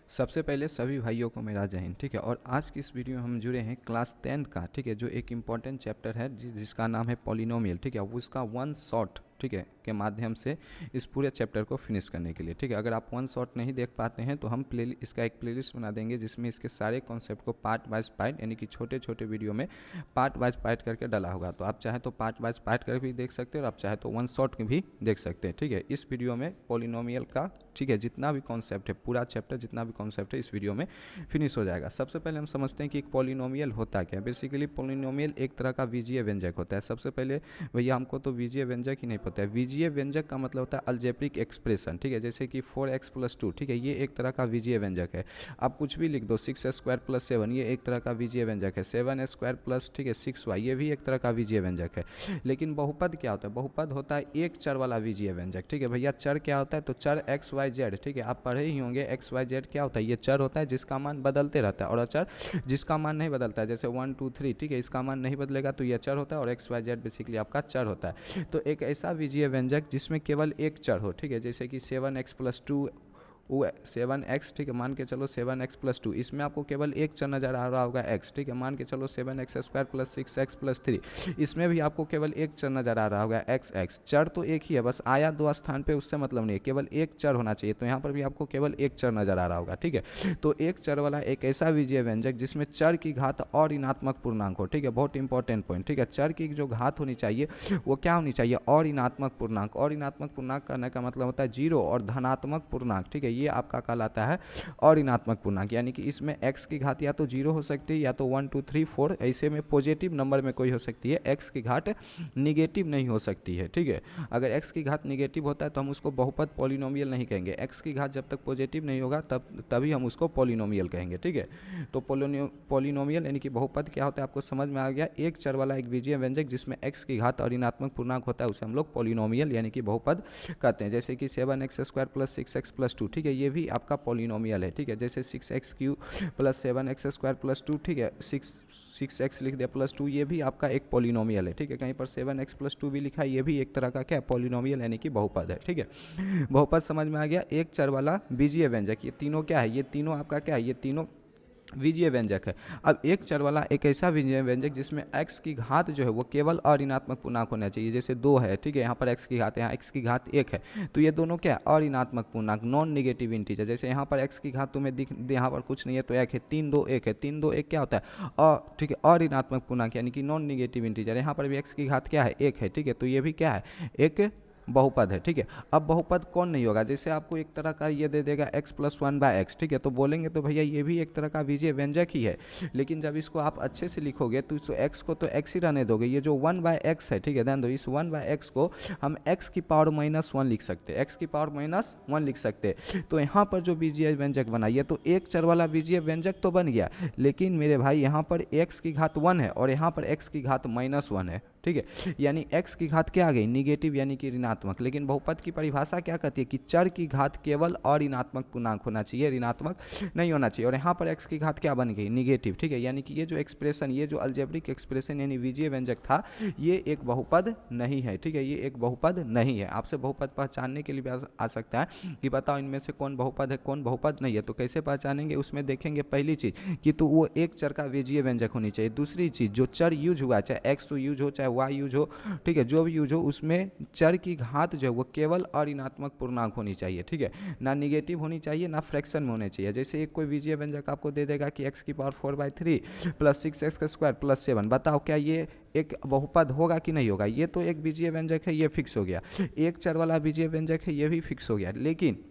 सबसे पहले सभी भाइयों को मेरा जय हिंद। ठीक है, और आज की इस वीडियो में हम जुड़े हैं क्लास 10th का, ठीक है, जो एक इम्पॉर्टेंट चैप्टर है जिसका नाम है पॉलिनोमियल। ठीक है, वो उसका वन शॉट, ठीक है, के माध्यम से इस पूरे चैप्टर को फिनिश करने के लिए। ठीक है, अगर आप वन शॉट नहीं देख पाते हैं तो हम इसका एक प्लेलिस्ट बना देंगे जिसमें इसके सारे कॉन्सेप्ट को पार्ट वाइज पार्ट यानी कि छोटे छोटे वीडियो में पार्ट वाइज पार्ट करके डाला होगा। तो आप चाहे तो पार्ट वाइज पार्ट कर भी देख सकते हैं और आप चाहे तो वन शॉट भी देख सकते हैं। ठीक है, इस वीडियो में पॉलिनोमियल का, ठीक है, जितना भी कॉन्सेप्ट है, पूरा चैप्टर जितना भी कॉन्सेप्ट है इस वीडियो में फिनिश हो जाएगा। सबसे पहले हम समझते हैं कि एक पॉलिनोमियल होता क्या है। बेसिकली पॉलिनोमियल एक तरह का बीजीय व्यंजक होता है। सबसे पहले भैया हमको तो बीजीय व्यंजक ही नहीं पता है। बीजीय व्यंजक का मतलब होता है अलजेब्रिक एक्सप्रेशन। ठीक है, जैसे कि 4x+2, ठीक है, ये एक तरह का बीजीय व्यंजक है। आप कुछ भी लिख दो, 6x² + 7, ये एक तरह का बीजीय व्यंजक है। 7x² ठीक है 6y, ये भी एक तरह का बीजीय व्यंजक है। लेकिन बहुपद क्या होता है? बहुपद होता है एक चर वाला बीजीय व्यंजक। ठीक है भैया, चर क्या होता है? तो चर x y z, ठीक है, आप पढ़े ही होंगे x y z क्या होता है। ये चर होता है जिसका मान बदलते रहता है, और अचर जिसका मान नहीं बदलता है, जैसे 1 2 3, ठीक है, इसका मान नहीं बदलेगा तो ये चर होता है, और x y z बेसिकली आपका चर होता है। तो एक ऐसा बीजीय व्यंजक जिसमें केवल एक चर हो, ठीक है, जैसे कि 7x+2 वो 7x, ठीक है, मान के चलो 7x+2, इसमें आपको केवल एक चर नज़र आ रहा होगा x, ठीक है, मान के चलो 7x² + 6x+3, इसमें भी आपको केवल एक चर नज़र आ रहा होगा x। चर तो एक ही है, बस आया दो स्थान पे उससे मतलब नहीं है, केवल एक चर होना चाहिए। तो यहाँ पर भी आपको केवल एक चर नज़र आ रहा होगा। ठीक है, तो एक चर वाला एक ऐसा बीजीय व्यंजक जिसमें चर की घात और ऋणात्मक पूर्णांक हो। ठीक है, बहुत इंपॉर्टेंट पॉइंट। ठीक है, चर की जो घात होनी चाहिए वो क्या होनी चाहिए? और ऋणात्मक पूर्णांक। और ऋणात्मक पूर्णांक करने का मतलब होता है जीरो, और धनात्मक पूर्णांक, ठीक है, ये आपका कहलाता है और ऋणात्मक पूर्णांक। यानी कि इसमें x की घात या तो जीरो हो सकती है, या तो 1 2 3 4, ऐसे में पॉजिटिव नंबर में कोई हो सकती है। x की घात निगेटिव नहीं हो सकती है। ठीक है, अगर x की घात निगेटिव होता है तो हम उसको बहुपद पॉलिनोमियल नहीं कहेंगे। x की घात जब तक पॉजिटिव नहीं होगा तभी हम उसको पॉलिनोमियल कहेंगे। ठीक है, तो पॉलिनोमियल यानी कि बहुपद क्या होता है आपको समझ में आ गया। एक चर वाला एक बीजीय व्यंजक जिसमें x की घात और ऋणात्मक पूर्णांक होता है उसे हम लोग पॉलिनोमियल यानी कि बहुपद कहते हैं। जैसे कि 7x² + 6x+2, ठीक है, ये भी आपका पॉलिनोमियल है। ठीक है, जैसे 6x³ + 7x² + 2, ठीक है, 6x लिख दिया +2, ये भी आपका एक पॉलिनोमियल है। ठीक है, कहीं पर 7x+2 भी लिखा है, ये भी एक तरह का क्या है? पॉलिनोमियल यानी कि बहुपद है। ठीक है, बहुपद समझ में आ गया। एक चर वाला बीजीय व्यंजक, ये तीनों क्या है? ये तीनों आपका क्या है? ये तीनों बीजीय व्यंजक है। अब एक चर वाला एक ऐसा बीजीय व्यंजक जिसमें x की घात जो है वो केवल अऋणात्मक पूर्णांक होना चाहिए। जैसे 2 है, ठीक है, यहाँ पर x की घात है, यहाँ x की घात 1 है, तो ये दोनों क्या है? अऋणात्मक पूर्णांक, नॉन नेगेटिव इंटीजर। जैसे यहाँ पर x की घात तुम्हें दिख, यहाँ पर कुछ नहीं है तो 1 है, 3 2 1 है, 3 2 1 क्या होता है? ठीक है, अऋणात्मक पूर्णांक यानी कि नॉन नेगेटिव इंटीजर। यहाँ पर भी x की घात क्या है? 1 है। ठीक है, तो ये भी क्या है? एक बहुपद है। ठीक है, अब बहुपद कौन नहीं होगा? जैसे आपको एक तरह का ये दे देगा x+1/x, ठीक है, तो बोलेंगे तो भैया ये भी एक तरह का बीजीय व्यंजक ही है। लेकिन जब इसको आप अच्छे से लिखोगे तो इस x को तो x ही रहने दोगे, ये जो 1/x है, ठीक है, ध्यान दो, इस 1/x को हम x की पावर -1 लिख सकते हैं, x की पावर -1 लिख सकते हैं। तो यहाँ पर जो बीजीय व्यंजक बना, ये तो एक चर वाला बीजीय व्यंजक तो बन गया, लेकिन मेरे भाई यहाँ पर x की घात 1 है और यहाँ पर x की घात -1 है। ठीक है, यानी x की घात क्या आ गई? निगेटिव यानी कि ऋणात्मक। लेकिन बहुपद की परिभाषा क्या कहती है? कि चर की घात केवल और ऋणात्मक पूर्णांक होना चाहिए, ऋणात्मक नहीं होना चाहिए। और यहाँ पर x की घात क्या बन गई? निगेटिव। ठीक है, यानी कि ये जो एक्सप्रेशन, ये जो अलजेब्रिक एक्सप्रेशन यानी बीजीय व्यंजक था, ये एक बहुपद नहीं है। ठीक है, ये एक बहुपद नहीं है। आपसे बहुपद पहचानने के लिए भी आ सकता है कि बताओ इनमें से कौन बहुपद है, कौन बहुपद नहीं है। तो कैसे पहचानेंगे? उसमें देखेंगे पहली चीज़ कि तो वो एक चर का बीजीय व्यंजक होनी चाहिए। दूसरी चीज़, जो चर यूज हुआ, चाहे एक्स तो यूज हो चाहे वाई यूज हो, ठीक है, जो भी यूज हो, उसमें चर की घात जो है वो केवल अऋणात्मक पूर्णांक होनी चाहिए। ठीक है, ना निगेटिव होनी चाहिए ना फ्रैक्शन में होने चाहिए। जैसे एक कोई बीजीय व्यंजक आपको दे देगा कि x की पावर 4/3 + 6x² + 7, बताओ क्या ये एक बहुपद होगा कि नहीं होगा? ये तो एक बीजीय व्यंजक है, ये फिक्स हो गया। एक चर वाला बीजीय व्यंजक है, ये भी फिक्स हो गया। लेकिन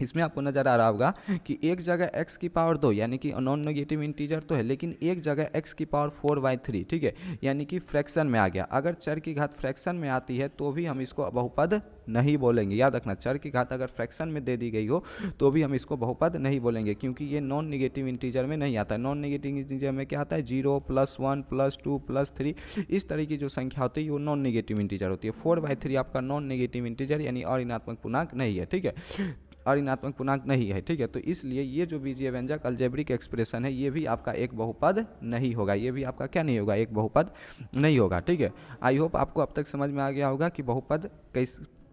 इसमें आपको नज़र आ रहा होगा कि एक जगह x की पावर 2 यानी कि नॉन नेगेटिव इंटीजर तो है, लेकिन एक जगह x की पावर 4/3, ठीक है, यानी कि फ्रैक्शन में आ गया। अगर चर की घात फ्रैक्शन में आती है तो भी हम इसको बहुपद नहीं बोलेंगे। याद रखना, चर की घात अगर फ्रैक्शन में दे दी गई हो तो भी हम इसको बहुपद नहीं बोलेंगे, क्योंकि ये नॉन नेगेटिव इंटीजर में नहीं आता है। नॉन नेगेटिव इंटीजर में क्या आता है? 0 +1 +2 +3, इस तरह की जो संख्या होती है वो नॉन नेगेटिव इंटीजर होती है। 4/3 आपका नॉन नेगेटिव इंटीजर यानी अऋणात्मक पूर्णांक नहीं है। ठीक है, अऋणात्मक पूर्णांक नहीं है। ठीक है, तो इसलिए ये जो बीजीय व्यंजक अलजेब्रिक एक्सप्रेशन है, ये भी आपका एक बहुपद नहीं होगा, ये भी आपका क्या नहीं होगा? एक बहुपद नहीं होगा। ठीक है, आई होप आपको अब तक समझ में आ गया होगा कि बहुपद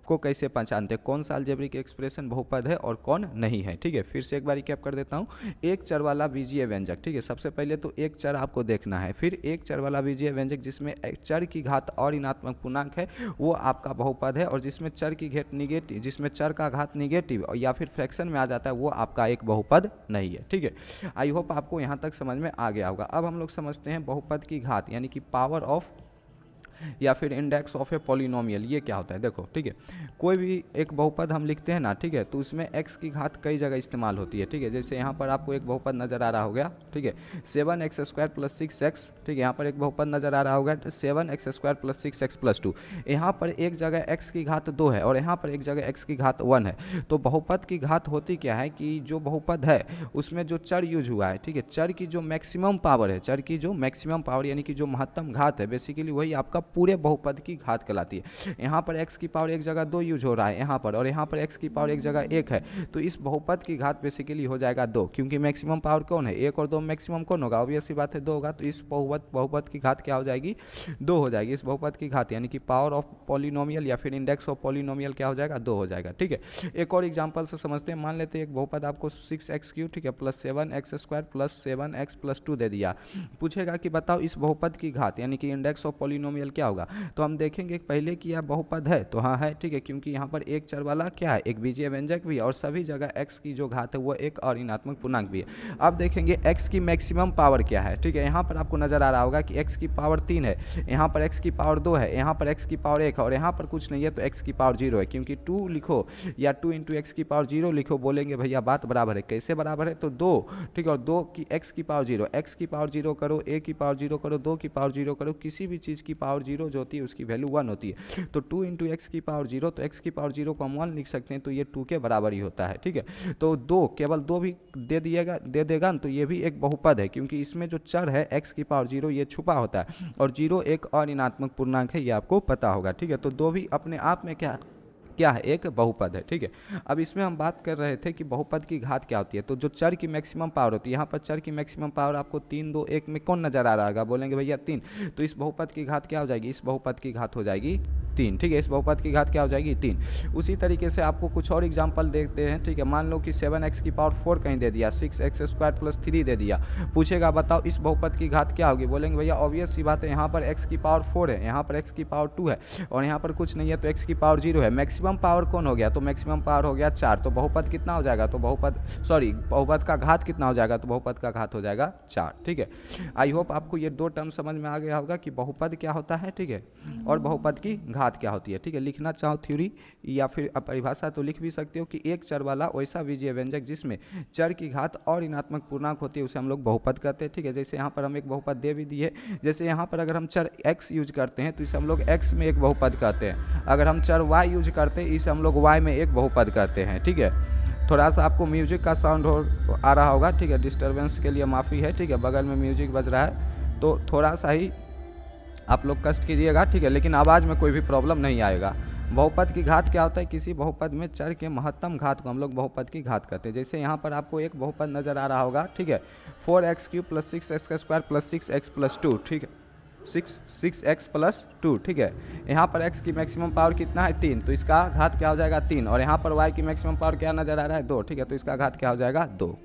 को कैसे पहचानते हैं, कौन सा अलजेब्रिक एक्सप्रेशन बहुपद है और कौन नहीं है। ठीक है, फिर से एक बार रिकैप कर देता हूँ। एक चर वाला बीजीय व्यंजक, ठीक है, सबसे पहले तो एक चर आपको देखना है, फिर एक चर वाला बीजीय व्यंजक जिसमें चर की घात और ऋणात्मक पूर्णांक है वो आपका बहुपद है, और जिसमें चर की घात निगेटिव, जिसमें चर का घात निगेटिव या फिर फ्रैक्शन में आ जाता है वो आपका एक बहुपद नहीं है। ठीक है, आई होप आपको यहाँ तक समझ में आ गया होगा। अब हम लोग समझते हैं बहुपद की घात यानी कि पावर ऑफ या फिर इंडेक्स ऑफ ए पॉलिनोमियल, ये क्या होता है। देखो, ठीक है, कोई भी एक बहुपद हम लिखते हैं ना, ठीक है, तो उसमें x की घात कई जगह इस्तेमाल होती है। ठीक है, जैसे यहाँ पर आपको एक बहुपद नजर आ रहा होगा, ठीक है, 7x² + 6x, ठीक है, यहाँ पर एक बहुपद नजर आ रहा होगा 7x² + 6x + 2। यहाँ पर एक जगह x की घात 2 है और यहाँ पर एक जगह x की घात 1 है। तो बहुपद की घात होती क्या है कि जो बहुपद है उसमें जो चर यूज हुआ है, ठीक है, चर की जो मैक्सिमम पावर है, चर की जो मैक्सिमम पावर यानी कि जो महत्तम घात है, बेसिकली वही आपका पूरे बहुपद की घात कहलाती है। यहाँ पर x की पावर एक जगह 2 यूज हो रहा है यहाँ पर, और यहाँ पर x की पावर एक जगह 1 है, तो इस बहुपद की घात बेसिकली हो जाएगा 2, क्योंकि मैक्सिमम पावर कौन है, 1 और 2 मैक्सिमम कौन होगा, ऑब्वियस सी बात है 2 होगा। तो इस बहुपद की घात क्या हो जाएगी, 2 हो जाएगी। इस बहुपद की घात यानी कि पावर ऑफ पॉलिनोमियल या फिर इंडेक्स ऑफ पॉलिनोमियल क्या हो जाएगा, 2 हो जाएगा। ठीक है, एक और एग्जाम्पल से समझते हैं। मान लेते हैं एक बहुपद आपको 6x3, ठीक है, +7x² + 7x + 2 दे दिया। पूछेगा कि बताओ इस बहुपद की घात यानी कि इंडेक्स ऑफ पॉलिनोमियल क्या होगा। तो हम देखेंगे पहले कि यह बहुपद है, तो हाँ है, ठीक है, क्योंकि यहाँ पर एक चर वाला क्या है, एक बीजीय व्यंजक भी है, और सभी जगह x की जो घात है वो एक और ऋणात्मक पूर्णांक भी है। अब देखेंगे x की मैक्सिमम पावर क्या है। ठीक है, यहाँ पर आपको नजर आ रहा होगा कि x की पावर 3 है, यहाँ पर x की पावर 2 है, यहाँ पर x की पावर 1 है, और यहाँ पर कुछ नहीं है तो x की पावर 0 है, क्योंकि 2 लिखो या 2 × x की पावर 0 लिखो, बोलेंगे भैया बात बराबर है। कैसे बराबर है, तो 2, ठीक है, और 2 की x की पावर 0, x की पावर 0 करो, a की पावर 0 करो, 2 की पावर 0 करो, किसी भी चीज़ की पावर 0 जो होती है उसकी वैल्यू 1 होती है। तो 2 × x की पावर 0, तो x की पावर 0 को हम 1 लिख सकते हैं, तो ये 2 के बराबर ही होता है। ठीक है, तो 2 केवल 2 भी दे देगा तो ये भी एक बहुपद है, क्योंकि इसमें जो चर है x की पावर 0 ये छुपा होता है, और 0 एक और ऋणात्मक पूर्णांक है, ये आपको पता होगा। ठीक है, तो 2 भी अपने आप में क्या है, एक बहुपद है। ठीक है, अब इसमें हम बात कर रहे थे कि बहुपद की घात क्या होती है। तो जो चर की मैक्सिमम पावर होती है, यहाँ पर चर की मैक्सिमम पावर आपको 3, 2, 1 में कौन नजर आ रहा होगा, बोलेंगे भैया 3, तो इस बहुपद की घात क्या हो जाएगी, इस बहुपद की घात हो जाएगी 3। ठीक है, इस बहुपद की घात क्या हो जाएगी 3। उसी तरीके से आपको कुछ और एग्जाम्पल देखते हैं। ठीक है, मान लो कि 7x की पावर 4 कहीं दे दिया, 6x² + 3 दे दिया। पूछेगा बताओ इस बहुपद की घात क्या होगी, बोलेंगे भैया ऑब्वियस सी बात है, यहाँ पर x की पावर 4 है, यहाँ पर x की पावर 2 है, और यहाँ पर कुछ नहीं है तो x की पावर 0 है। मैक्सिमम पावर कौन हो गया, तो मैक्सिमम पावर हो गया 4, तो बहुपद कितना हो जाएगा, तो बहुपद का घात कितना हो जाएगा, तो बहुपद का घात हो जाएगा 4। ठीक है, आई होप आपको ये 2 टर्म समझ में आ गया होगा कि बहुपद क्या होता है, ठीक है, और बहुपद की घात क्या होती है। ठीक है, लिखना चाहो थ्योरी या फिर परिभाषा तो लिख भी सकते हो कि एक चर वाला वैसा बीजीय व्यंजक जिसमें चर की घात और ऋणात्मक पूर्णांक होती है उसे हम लोग बहुपद कहते हैं। ठीक है, जैसे यहाँ पर हम एक बहुपद दे भी दिए, जैसे यहाँ पर अगर हम चर x यूज करते हैं तो इसे हम लोग x में एक बहुपद कहते हैं, अगर हम चर y यूज करते हैं इसे हम लोग y में एक बहुपद कहते हैं। ठीक है, थोड़ा सा आपको म्यूजिक का साउंड आ रहा होगा, ठीक है, डिस्टर्बेंस के लिए माफ़ी है। ठीक है, बगल में म्यूजिक बज रहा है तो थोड़ा सा ही आप लोग कष्ट कीजिएगा। ठीक है, लेकिन आवाज़ में कोई भी प्रॉब्लम नहीं आएगा। बहुपद की घात क्या होता है, किसी बहुपद में चर के महत्तम घात को हम लोग बहुपद की घात कहते हैं। जैसे यहाँ पर आपको एक बहुपद नज़र आ रहा होगा, ठीक है, 4x³ + 6x² + 6x + 2, ठीक है, 6x + 2। ठीक है, यहाँ पर x की मैक्सिमम पावर कितना है 3, तो इसका घात क्या हो जाएगा 3, और यहाँ पर y की मैक्सिमम पावर क्या नज़र आ रहा है 2। ठीक है, तो इसका घात क्या हो जाएगा 2।